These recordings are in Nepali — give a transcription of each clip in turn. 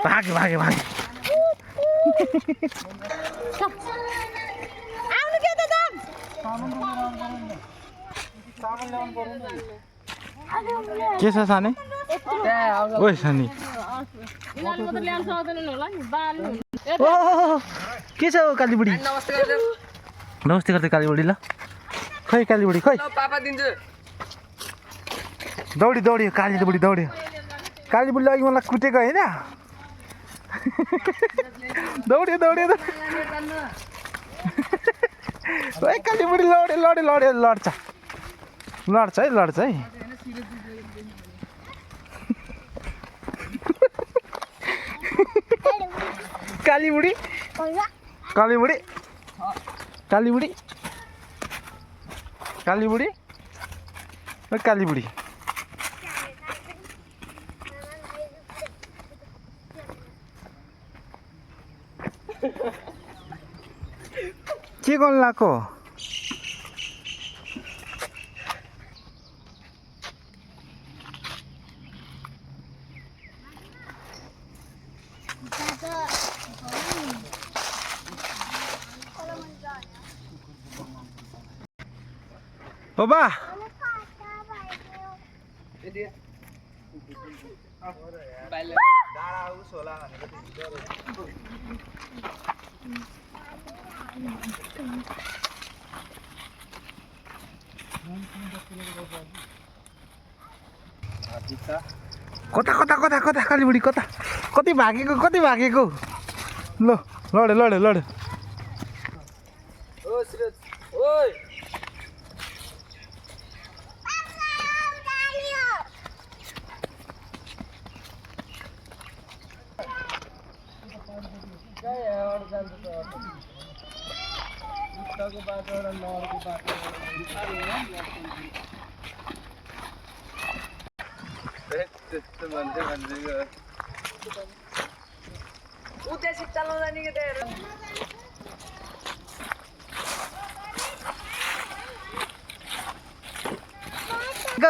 भागे भागे भागे आउनु के त दाम के छ सानै ओइ सानी के छ कालीबुढी नमस्ते गर्दै कालीबुढी ल खै कालीबुढी खै पापा दिन्छु दौडी दौडियो कालीबुढी दौडियो कालीबुढीले अघि मलाई कुटेको होइन दौडियो दौडियो ओइ कालीबुढी लड्यो लड्यो लड्यो लड्छ लड्छ है लड्छ है कालीबुढी कालीबुढी कालीबुढी कालीबुढी ओइ कालीबुढी के गर्नु लाको बाबा कता कता कता कता कालीबुढी कता कति भागेको ल लड्यो लड्यो लड्यो ओ सिरज ओइ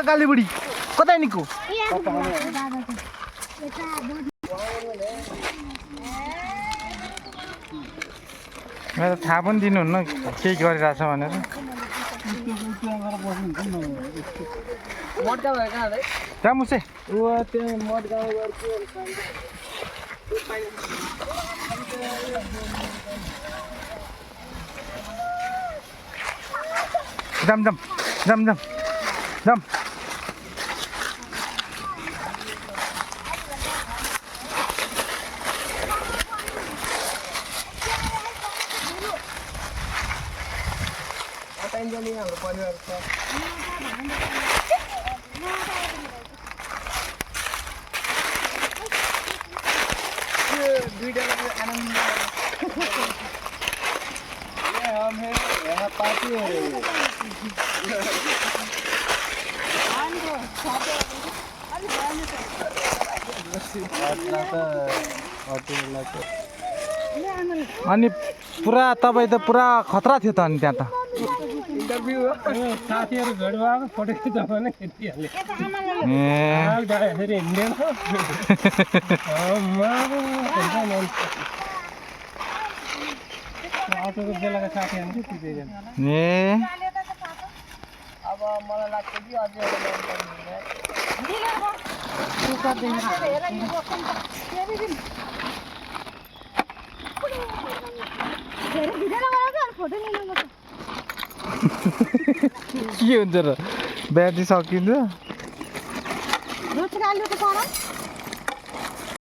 कालीबुढी कता निको मेरो थाहा पनि दिनुहुन्न केही गरिरहेछ भनेर मटका भयो कहाँ है कहाँ मुसे उ त्यो मटका गर्छु दम दम दम दम दम हाम्रो परिवार छ हम है यहाँ पार्टी हो रही है अनि पुरा तपाईँ त पुरा खतरा थियो त अनि त्यहाँ त इंटरव्यू साथीहरु भेट भएको फोटो खिच्न खिचिहाले फेरि हिँड्दैन अटोको बेलाका साथीहरु के खिचेछन् अब मलाई लाग्छ कि अझै के हुन्छ र ब्याट्री सकिन्छ रोज आलुको पाला